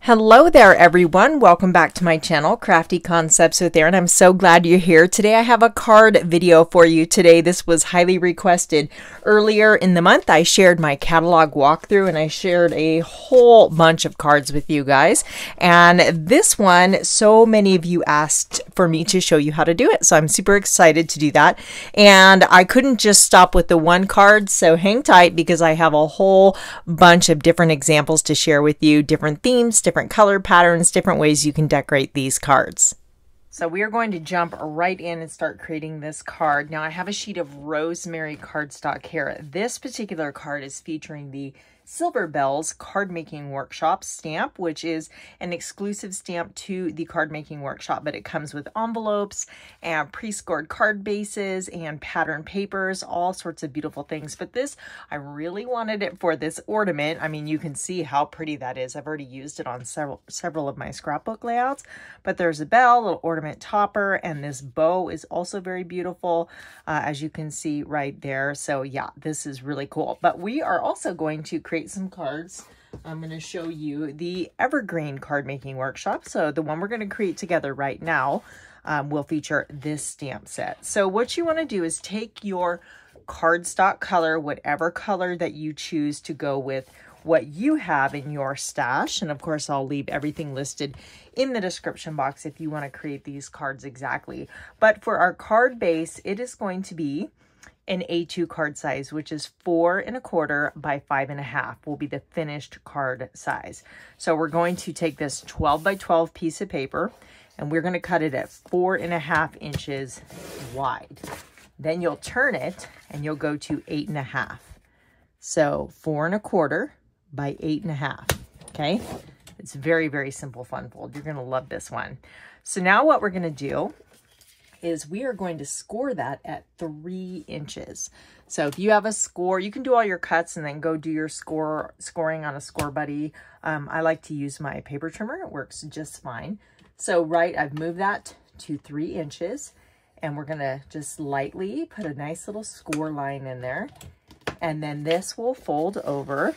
Hello there everyone, welcome back to my channel, Crafty Concepts with Erin. I'm so glad you're here. Today I have a card video for you today. This was highly requested. Earlier in the month I shared my catalog walkthrough and I shared a whole bunch of cards with you guys. And this one, so many of you asked for me to show you how to do it. So I'm super excited to do that. And I couldn't just stop with the one card, so hang tight because I have a whole bunch of different examples to share with you, different themes, different color patterns, different ways you can decorate these cards. So we are going to jump right in and start creating this card. Now I have a sheet of rosemary cardstock here. This particular card is featuring the Silver Bells Card Making Workshop stamp, which is an exclusive stamp to the Card Making Workshop, but it comes with envelopes and pre-scored card bases and pattern papers, all sorts of beautiful things. But this, I really wanted it for this ornament. I mean, you can see how pretty that is. I've already used it on several of my scrapbook layouts, but there's a bell, a little ornament topper, and this bow is also very beautiful, as you can see right there. So yeah, this is really cool. But we are also going to create some cards. I'm going to show you the Evergreen Card Making Workshop. So the one we're going to create together right now will feature this stamp set. So what you want to do is take your cardstock color, whatever color that you choose to go with what you have in your stash. And of course, I'll leave everything listed in the description box if you want to create these cards exactly. But for our card base, it is going to be an A2 card size, which is 4 1/4 by 5 1/2 will be the finished card size. So we're going to take this 12 by 12 piece of paper and we're going to cut it at 4 1/2 inches wide. Then you'll turn it and you'll go to 8 1/2. So 4 1/4 by 8 1/2. Okay. It's very, very simple fun fold. You're going to love this one. So now what we're going to do is we are going to score that at 3 inches. So if you have a score, you can do all your cuts and then go do your scoring on a Score Buddy. I like to use my paper trimmer. It works just fine. So I've moved that to 3 inches and we're gonna just lightly put a nice little score line in there. And then this will fold over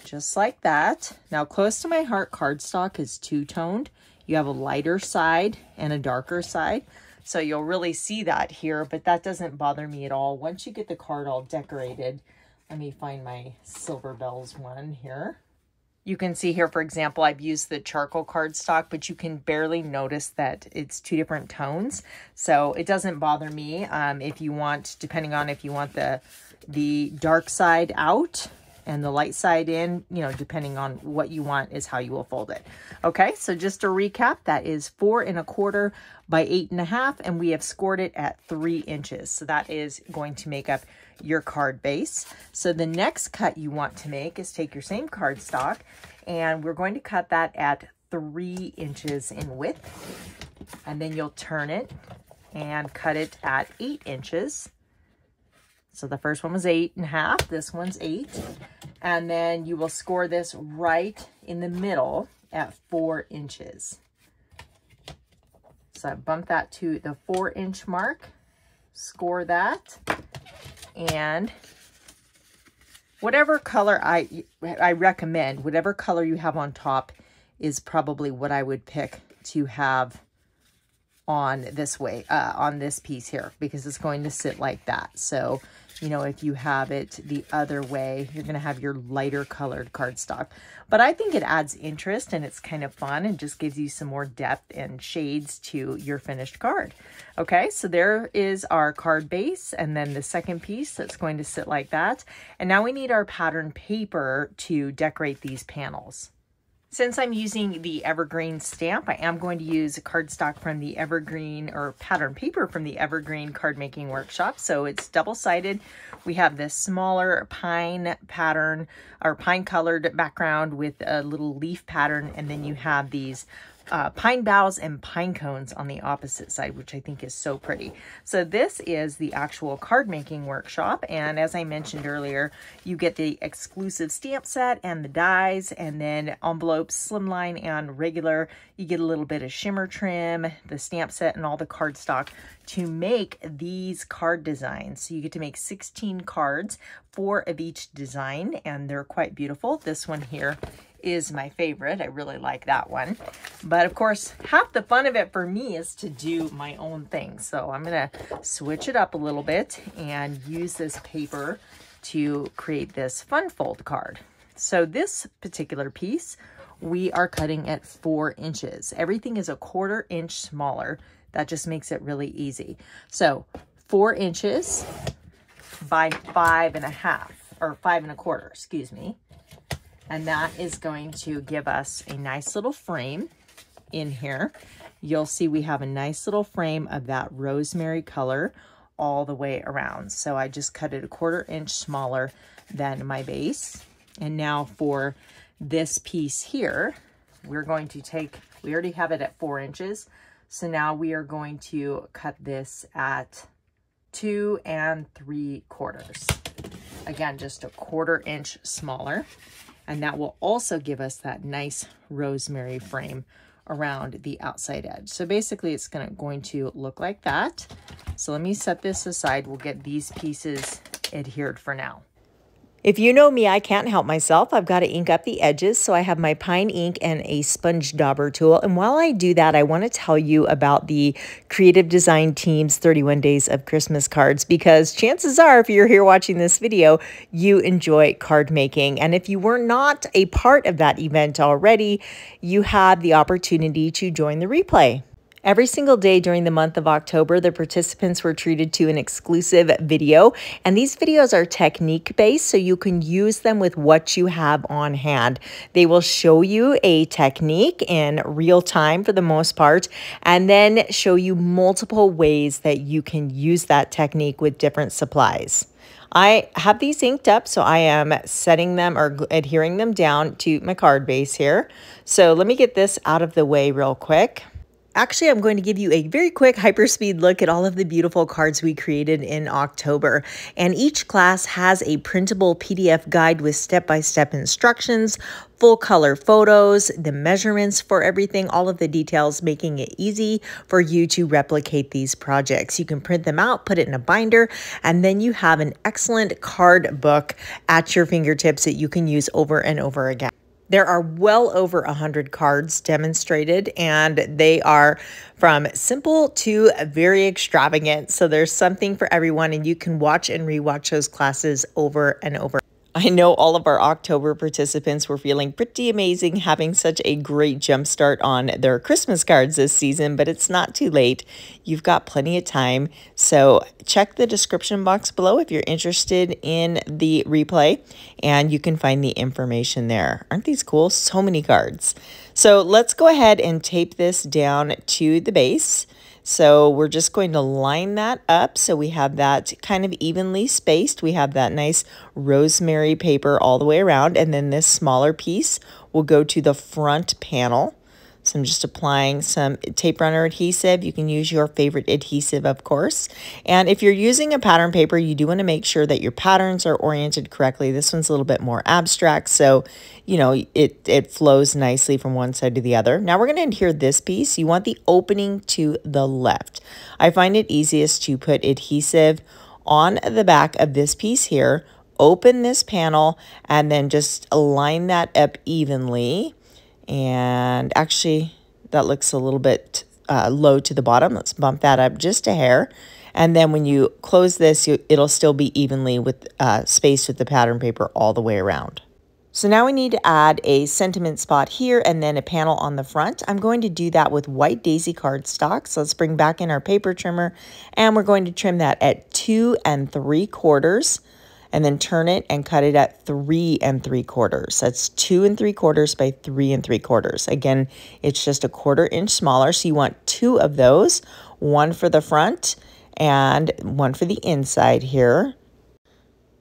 just like that. Now close to my heart cardstock is two-toned. You have a lighter side and a darker side. So you'll really see that here, but that doesn't bother me at all. Once you get the card all decorated, let me find my Silver Bells one here. You can see here, for example, I've used the charcoal cardstock, but you can barely notice that it's two different tones. So it doesn't bother me if you want, depending on if you want the dark side out and the light side in, you know, depending on what you want is how you will fold it. Okay, so just to recap, that is 4 1/4 by 8 1/2, and we have scored it at 3 inches. So that is going to make up your card base. So the next cut you want to make is take your same cardstock, and we're going to cut that at 3 inches in width, and then you'll turn it and cut it at 8 inches. So the first one was 8 1/2, this one's 8. And then you will score this right in the middle at 4 inches. So I bump that to the 4-inch mark, score that, and whatever color I recommend, whatever color you have on top is probably what I would pick to have on this way, on this piece here, because it's going to sit like that. So, you know, if you have it the other way, you're going to have your lighter colored cardstock. But I think it adds interest and it's kind of fun and just gives you some more depth and shades to your finished card. Okay, so there is our card base and then the second piece that's going to sit like that. And now we need our pattern paper to decorate these panels. Since I'm using the Evergreen stamp, I am going to use cardstock from the Evergreen, or pattern paper from the Evergreen Card Making Workshop. So it's double-sided. We have this smaller pine pattern, or pine colored background with a little leaf pattern, and then you have these pine boughs and pine cones on the opposite side, which I think is so pretty. So this is the actual card making workshop. And as I mentioned earlier, you get the exclusive stamp set and the dies, and then envelopes, slimline and regular. You get a little bit of shimmer trim, the stamp set, and all the cardstock to make these card designs. So you get to make 16 cards, 4 of each design, and they're quite beautiful. This one here is my favorite. I really like that one. But of course, half the fun of it for me is to do my own thing. So I'm going to switch it up a little bit and use this paper to create this fun fold card. So this particular piece, we are cutting at 4 inches. Everything is a 1/4 inch smaller. That just makes it really easy. So 4 inches by 5.5, or 5 1/4, excuse me. And that is going to give us a nice little frame in here. You'll see we have a nice little frame of that rosemary color all the way around. So I just cut it a 1/4 inch smaller than my base. And now for this piece here, we're going to take, we already have it at 4 inches. So now we are going to cut this at 2 3/4. Again, just a 1/4 inch smaller. And that will also give us that nice rosemary frame around the outside edge. So basically it's going to look like that. So let me set this aside. We'll get these pieces adhered for now. If you know me, I can't help myself. I've got to ink up the edges, so I have my pine ink and a sponge dauber tool. And while I do that, I want to tell you about the Creative Design Team's 31 Days of Christmas cards, because chances are, if you're here watching this video, you enjoy card making. And if you were not a part of that event already, you have the opportunity to join the replay. Every single day during the month of October, the participants were treated to an exclusive video, and these videos are technique-based, so you can use them with what you have on hand. They will show you a technique in real time for the most part, and then show you multiple ways that you can use that technique with different supplies. I have these inked up, so I am setting them or adhering them down to my card base here. So let me get this out of the way real quick. Actually, I'm going to give you a very quick hyperspeed look at all of the beautiful cards we created in October. And each class has a printable PDF guide with step-by-step instructions, full color photos, the measurements for everything, all of the details, making it easy for you to replicate these projects. You can print them out, put it in a binder, and then you have an excellent card book at your fingertips that you can use over and over again. There are well over 100 cards demonstrated, and they are from simple to very extravagant. So there's something for everyone, and you can watch and rewatch those classes over and over. I know all of our October participants were feeling pretty amazing, having such a great jump start on their Christmas cards this season, but it's not too late. You've got plenty of time. So check the description box below if you're interested in the replay, and you can find the information there. Aren't these cool? So many cards. So let's go ahead and tape this down to the base. So we're just going to line that up so we have that kind of evenly spaced. We have that nice rosemary paper all the way around, and then this smaller piece will go to the front panel. So I'm just applying some tape runner adhesive. You can use your favorite adhesive, of course. And if you're using a pattern paper, you do want to make sure that your patterns are oriented correctly. This one's a little bit more abstract, so you know it flows nicely from one side to the other. Now we're going to adhere this piece. You want the opening to the left. I find it easiest to put adhesive on the back of this piece here, open this panel, and then just align that up evenly. And actually, that looks a little bit low to the bottom. Let's bump that up just a hair. And then when you close this, it'll still be evenly with spaced with the pattern paper all the way around. So now we need to add a sentiment spot here and then a panel on the front. I'm going to do that with white daisy cardstock. So let's bring back in our paper trimmer, and we're going to trim that at 2 3/4. And then turn it and cut it at 3 3/4. That's 2 3/4 by 3 3/4. Again, it's just a 1/4 inch smaller. So you want 2 of those, one for the front and one for the inside here.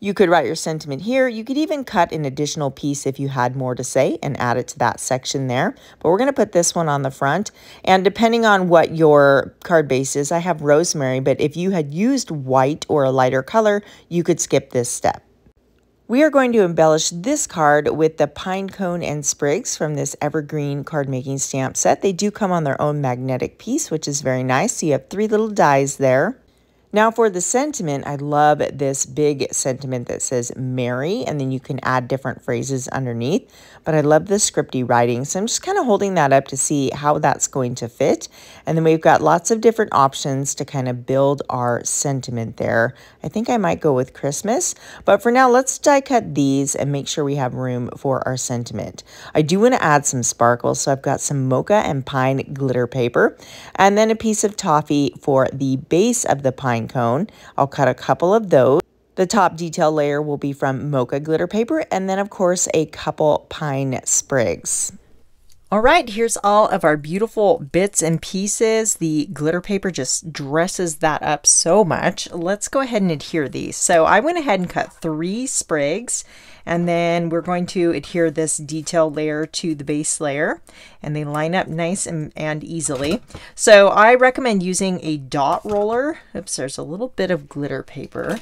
You could write your sentiment here. You could even cut an additional piece if you had more to say and add it to that section there. But we're going to put this one on the front. And depending on what your card base is, I have rosemary, but if you had used white or a lighter color, you could skip this step. We are going to embellish this card with the pine cone and sprigs from this Evergreen card making stamp set. They do come on their own magnetic piece, which is very nice. So you have 3 little dies there. Now for the sentiment, I love this big sentiment that says Mary, and then you can add different phrases underneath. But I love the scripty writing, so I'm just kind of holding that up to see how that's going to fit. And then we've got lots of different options to kind of build our sentiment there. I think I might go with Christmas, but for now, let's die cut these and make sure we have room for our sentiment. I do want to add some sparkles, so I've got some mocha and pine glitter paper, and then a piece of toffee for the base of the pine cone. I'll cut a couple of those. The top detail layer will be from mocha glitter paper, and then of course a couple pine sprigs. All right, here's all of our beautiful bits and pieces. The glitter paper just dresses that up so much. Let's go ahead and adhere these. So I went ahead and cut 3 sprigs, and then we're going to adhere this detail layer to the base layer, and they line up nice and easily. So I recommend using a dot roller. Oops, there's a little bit of glitter paper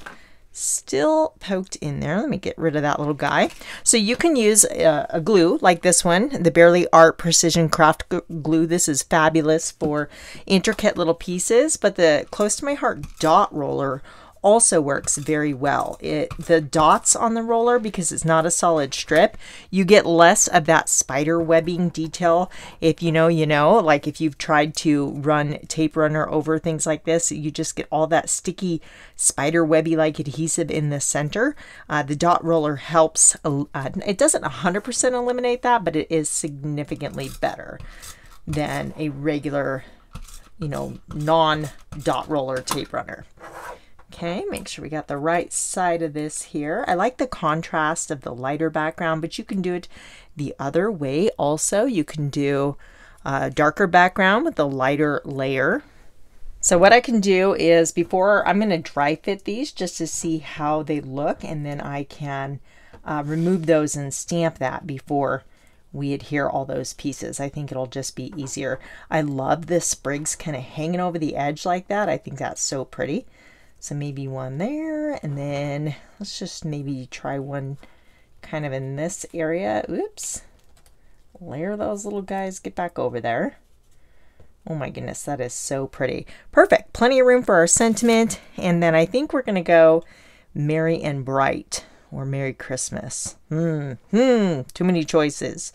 still poked in there. Let me get rid of that little guy. So you can use a glue like this one, the Barely Art Precision Craft Glue. This is fabulous for intricate little pieces, but the Close to My Heart dot roller also works very well. The dots on the roller, because it's not a solid strip, you get less of that spider webbing detail. If you know, you know, like if you've tried to run tape runner over things like this, you just get all that sticky spider webby like adhesive in the center. The dot roller helps. It doesn't 100% eliminate that, but it is significantly better than a regular, you know, non-dot roller tape runner. Okay, make sure we got the right side of this here. I like the contrast of the lighter background, but you can do it the other way also. You can do a darker background with a lighter layer. So what I can do is, before I'm going to dry fit these just to see how they look, and then I can remove those and stamp that before we adhere all those pieces. I think it'll just be easier. I love the sprigs kind of hanging over the edge like that. I think that's so pretty. So maybe one there, and then let's just maybe try one kind of in this area. Oops. Layer those little guys, get back over there. Oh my goodness, that is so pretty. Perfect. Plenty of room for our sentiment. And then I think we're going to go Merry and Bright, or Merry Christmas. Too many choices.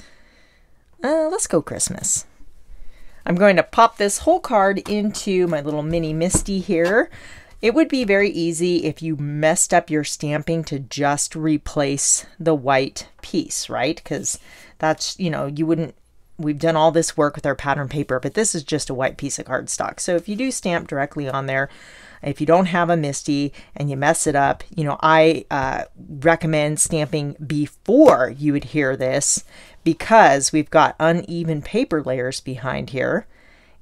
Let's go Christmas. I'm going to pop this whole card into my little mini Misty here. It would be very easy if you messed up your stamping to just replace the white piece, right? Because that's, you know, you wouldn't, we've done all this work with our pattern paper, but this is just a white piece of cardstock. So if you do stamp directly on there, if you don't have a Misty and you mess it up, you know, I recommend stamping before you adhere this, because we've got uneven paper layers behind here,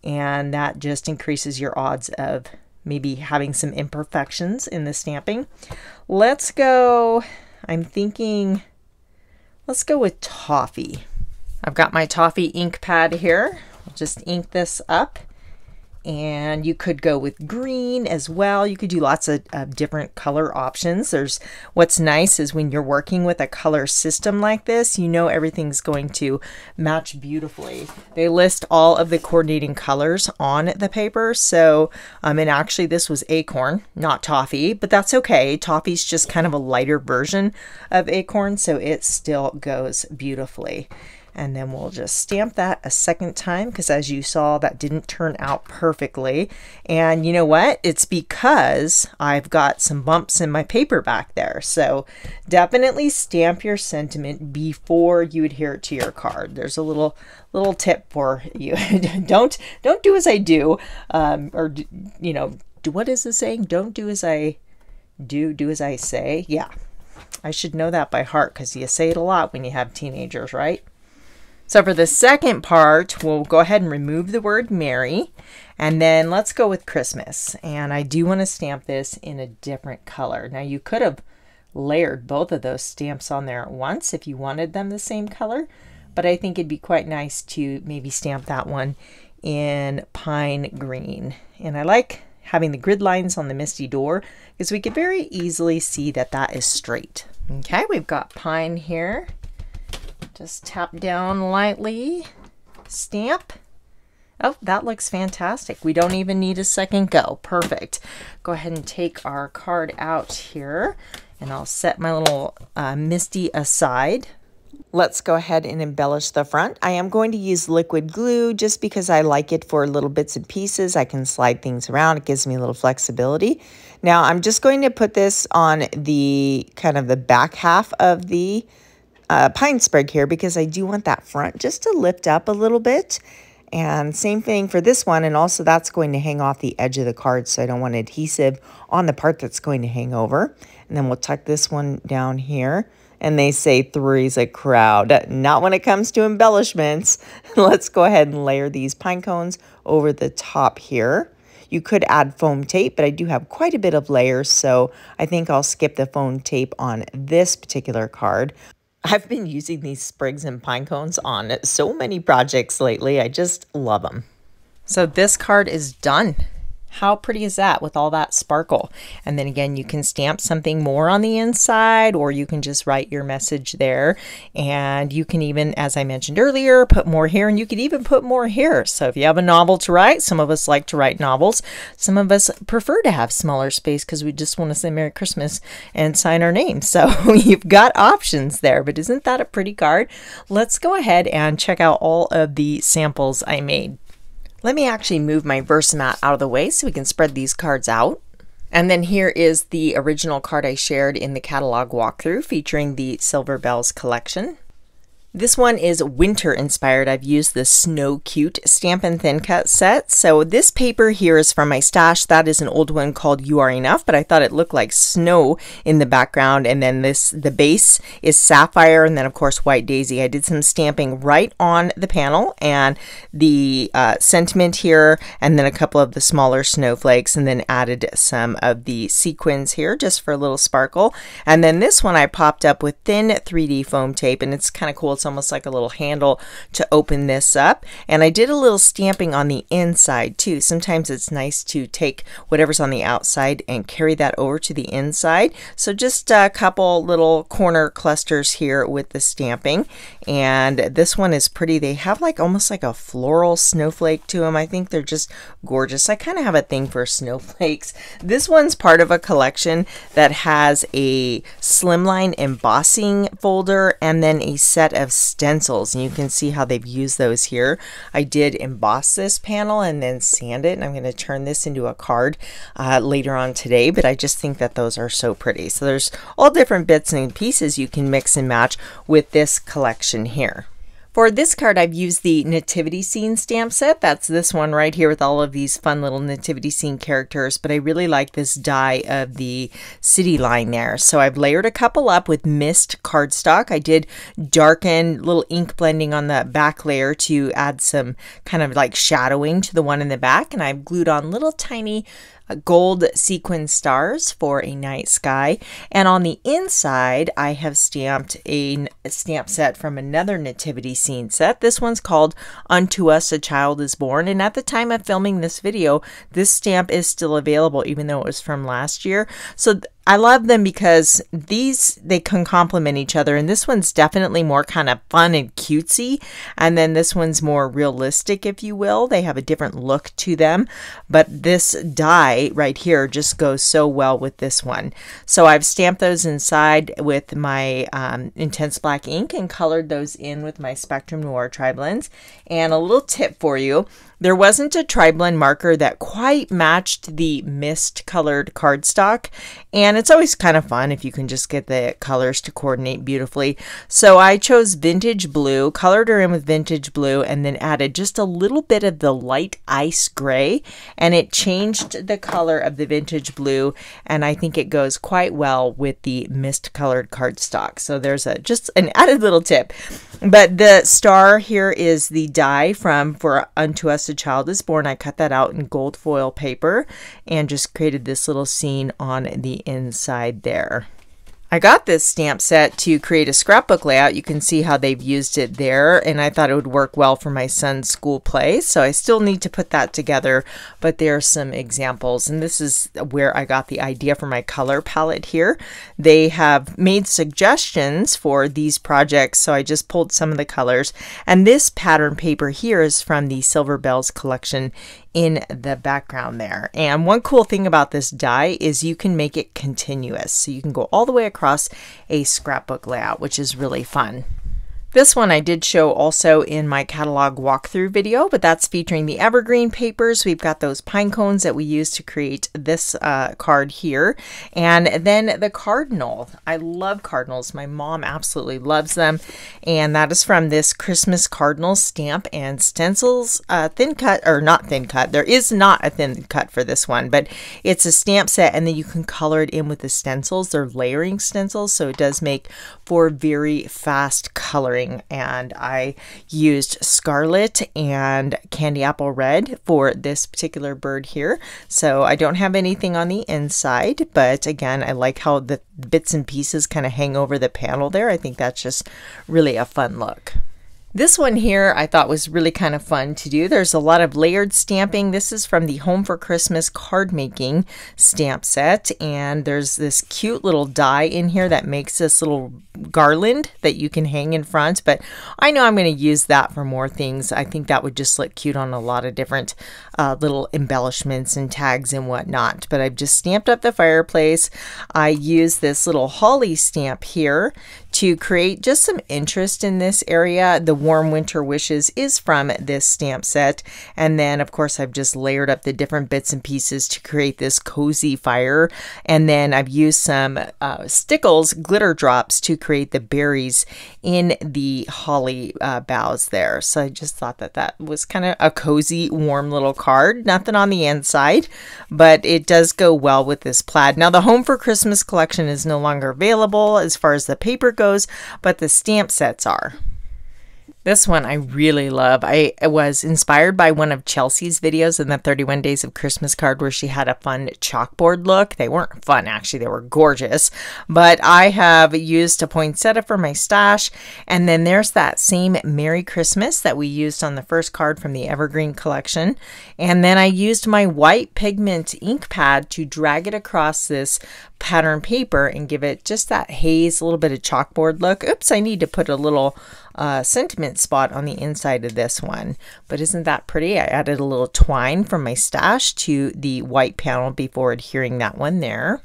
and that just increases your odds of maybe having some imperfections in the stamping. Let's go, I'm thinking, let's go with toffee. I've got my toffee ink pad here. I'll just ink this up. And you could go with green as well. You could do lots of different color options. What's nice is when you're working with a color system like this, you know everything's going to match beautifully. They list all of the coordinating colors on the paper. So, and actually this was acorn, not toffee, but that's okay. Toffee's just kind of a lighter version of acorn, so it still goes beautifully. And then we'll just stamp that a second time, because as you saw, that didn't turn out perfectly. And you know what? It's because I've got some bumps in my paper back there. So definitely stamp your sentiment before you adhere it to your card. There's a little tip for you. Don't do as I do, or you know, what is the saying? Don't do as I do, do as I say. Yeah, I should know that by heart, because you say it a lot when you have teenagers, right? So for the second part, we'll go ahead and remove the word Merry, and then let's go with Christmas. And I do want to stamp this in a different color. Now you could have layered both of those stamps on there at once if you wanted them the same color, but I think it'd be quite nice to maybe stamp that one in pine green. And I like having the grid lines on the Misty door, because we could very easily see that that is straight. Okay, we've got pine here. Just tap down lightly, stamp, Oh, that looks fantastic. We don't even need a second go. Perfect. Go ahead and take our card out here, and I'll set my little Misty aside. Let's go ahead and embellish the front. I am going to use liquid glue just because I like it for little bits and pieces. I can slide things around. It gives me a little flexibility. Now I'm just going to put this on the kind of the back half of the pine sprig here because I do want that front just to lift up a little bit. And same thing for this one, and also that's going to hang off the edge of the card, so I don't want adhesive on the part that's going to hang over. And then we'll tuck this one down here. And they say three's a crowd. Not when it comes to embellishments. Let's go ahead and layer these pine cones over the top here. You could add foam tape, but I do have quite a bit of layers, so I think I'll skip the foam tape on this particular card. I've been using these sprigs and pine cones on so many projects lately. I just love them. So this card is done. How pretty is that with all that sparkle? And then again, you can stamp something more on the inside, or you can just write your message there. And you can even, as I mentioned earlier, put more here, and you could even put more here. So if you have a novel to write, some of us like to write novels. Some of us prefer to have smaller space because we just want to say Merry Christmas and sign our name. So you've got options there, but isn't that a pretty card? Let's go ahead and check out all of the samples I made. Let me actually move my Versamat out of the way so we can spread these cards out. And then here is the original card I shared in the catalog walkthrough featuring the Silver Bells collection. This one is winter inspired. I've used the Snow Cute Stampin' Thin Cut set. So this paper here is from my stash. That is an old one called You Are Enough, but I thought it looked like snow in the background. And then the base is sapphire, and then of course white daisy. I did some stamping right on the panel and the sentiment here, and then a couple of the smaller snowflakes, and then added some of the sequins here just for a little sparkle. And then this one I popped up with thin 3D foam tape, and it's kind of cool. It's almost like a little handle to open this up. And I did a little stamping on the inside too. Sometimes it's nice to take whatever's on the outside and carry that over to the inside. So just a couple little corner clusters here with the stamping. And this one is pretty. They have like almost like a floral snowflake to them. I think they're just gorgeous. I kind of have a thing for snowflakes. This one's part of a collection that has a slimline embossing folder and then a set of stencils, and you can see how they've used those here. I did emboss this panel and then sand it, and I'm going to turn this into a card later on today, but I just think that those are so pretty. So there's all different bits and pieces you can mix and match with this collection here. For this card, I've used the Nativity Scene stamp set. That's this one right here with all of these fun little Nativity Scene characters, but I really like this die of the city line there. So I've layered a couple up with mist cardstock. I did darken little ink blending on the back layer to add some kind of like shadowing to the one in the back, and I've glued on little tiny gold sequin stars for a night sky. And on the inside, I have stamped a stamp set from another nativity scene set. This one's called Unto Us a Child is Born. And at the time of filming this video, this stamp is still available, even though it was from last year. So I love them because they can complement each other, and this one's definitely more kind of fun and cutesy, and then this one's more realistic, if you will. They have a different look to them, but this die right here just goes so well with this one. So I've stamped those inside with my intense black ink and colored those in with my Spectrum Noir Tri-Blends. And a little tip for you: there wasn't a Tri-Blend marker that quite matched the mist colored cardstock, and it's always kind of fun if you can just get the colors to coordinate beautifully. So I chose Vintage Blue, colored her in with Vintage Blue, and then added just a little bit of the light ice gray, and it changed the color of the Vintage Blue, and I think it goes quite well with the mist colored cardstock. So there's just an added little tip. But the star here is the die for Unto Us a Child is Born. I cut that out in gold foil paper and just created this little scene on the inside there. I got this stamp set to create a scrapbook layout. You can see how they've used it there, and I thought it would work well for my son's school play. So I still need to put that together, but there are some examples, and this is where I got the idea for my color palette here. They have made suggestions for these projects, so I just pulled some of the colors. And this pattern paper here is from the Silver Bells collection in the background there. And one cool thing about this die is you can make it continuous. So you can go all the way across a scrapbook layout, which is really fun. This one I did show also in my catalog walkthrough video, but that's featuring the Evergreen papers. We've got those pine cones that we use to create this card here. And then the Cardinal. I love Cardinals. My mom absolutely loves them. And that is from this Christmas Cardinal stamp and stencils thin cut, or not thin cut. There is not a thin cut for this one, but it's a stamp set, and then you can color it in with the stencils. They're layering stencils, so it does make for very fast coloring. And I used Scarlet and Candy Apple Red for this particular bird here. So I don't have anything on the inside, but again, I like how the bits and pieces kind of hang over the panel there. I think that's just really a fun look. This one here I thought was really kind of fun to do. There's a lot of layered stamping. This is from the Home for Christmas card making stamp set, and there's this cute little die in here that makes this little garland that you can hang in front, but I know I'm going to use that for more things. I think that would just look cute on a lot of different little embellishments and tags and whatnot. But I've just stamped up the fireplace. I use this little holly stamp here to create just some interest in this area. The Warm Winter Wishes is from this stamp set. And then, of course, I've just layered up the different bits and pieces to create this cozy fire. And then I've used some Stickles glitter drops to create the berries in the holly boughs there. So I just thought that that was kind of a cozy, warm little card. Nothing on the inside, but it does go well with this plaid. Now, the Home for Christmas collection is no longer available as far as the paper goes, but the stamp sets are. This one I really love. I was inspired by one of Chelsea's videos in the 31 Days of Christmas card where she had a fun chalkboard look. They weren't fun, actually. They were gorgeous. But I have used a poinsettia for my stash. And then there's that same Merry Christmas that we used on the first card from the Evergreen collection. And then I used my white pigment ink pad to drag it across this pattern paper and give it just that haze, a little bit of chalkboard look. Oops, I need to put a little sentiment spot on the inside of this one. But isn't that pretty? I added a little twine from my stash to the white panel before adhering that one there.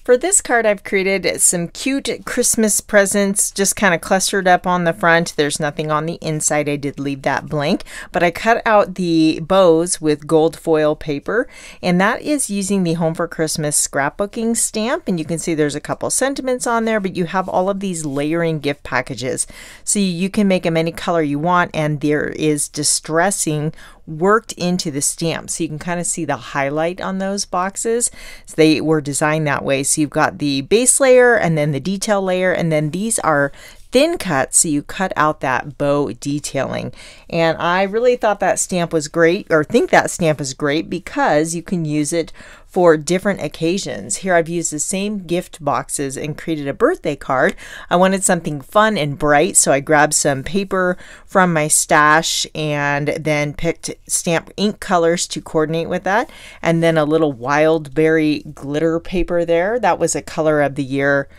For this card, I've created some cute Christmas presents just kind of clustered up on the front. There's nothing on the inside. I did leave that blank, but I cut out the bows with gold foil paper, and that is using the Home for Christmas scrapbooking stamp. And you can see there's a couple sentiments on there, but you have all of these layering gift packages. So you can make them any color you want, and there is distressing worked into the stamp, so you can kind of see the highlight on those boxes. So they were designed that way. So you've got the base layer and then the detail layer, and then these are thin cuts, so you cut out that bow detailing. And I really thought that stamp was great, or think that stamp is great, because you can use it for different occasions. Here I've used the same gift boxes and created a birthday card. I wanted something fun and bright, so I grabbed some paper from my stash and then picked stamp ink colors to coordinate with that, and then a little wild berry glitter paper there. That was a color of the year,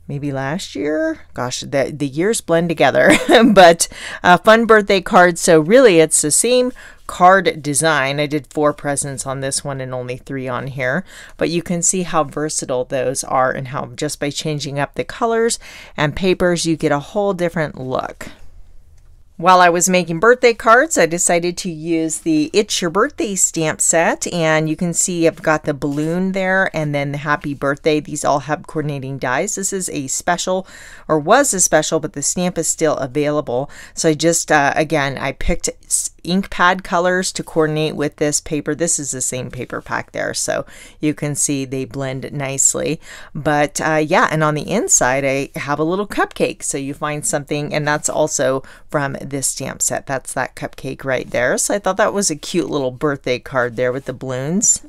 maybe last year. Gosh, the years blend together. But a fun birthday card. So really it's the same card design. I did 4 presents on this one and only 3 on here, but you can see how versatile those are and how just by changing up the colors and papers you get a whole different look. While I was making birthday cards, I decided to use the It's Your Birthday stamp set, and you can see I've got the balloon there and then the happy birthday. These all have coordinating dies. This is a special, or was a special, but the stamp is still available. So I just, again, I picked ink pad colors to coordinate with this paper. This is the same paper pack there, so you can see they blend nicely. But yeah, and on the inside I have a little cupcake, so you find something, and that's also from this stamp set. That's that cupcake right there. So I thought that was a cute little birthday card there with the balloons.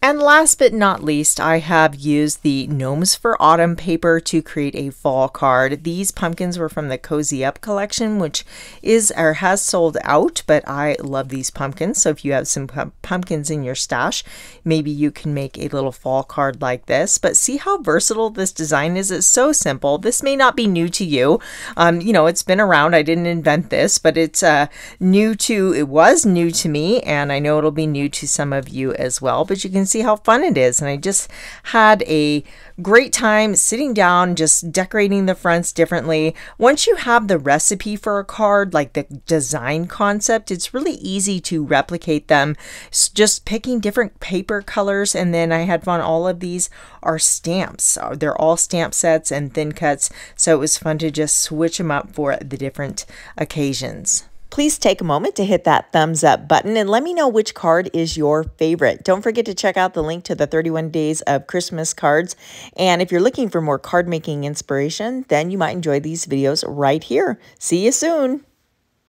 And last but not least, I have used the Gnomes for Autumn paper to create a fall card. These pumpkins were from the Cozy Up collection, which is or has sold out, but I love these pumpkins. So if you have some pumpkins in your stash, maybe you can make a little fall card like this. But see how versatile this design is. It's so simple. This may not be new to you. You know, it's been around. I didn't invent this, but it's it was new to me, and I know it'll be new to some of you as well. But you can see how fun it is, and I just had a great time sitting down just decorating the fronts differently. Once you have the recipe for a card, like the design concept, it's really easy to replicate them. It's just picking different paper colors, and then I had fun. All of these are stamps. They're all stamp sets and thin cuts, so it was fun to just switch them up for the different occasions. Please take a moment to hit that thumbs up button and let me know which card is your favorite. Don't forget to check out the link to the 31 Days of Christmas cards. And if you're looking for more card making inspiration, then you might enjoy these videos right here. See you soon.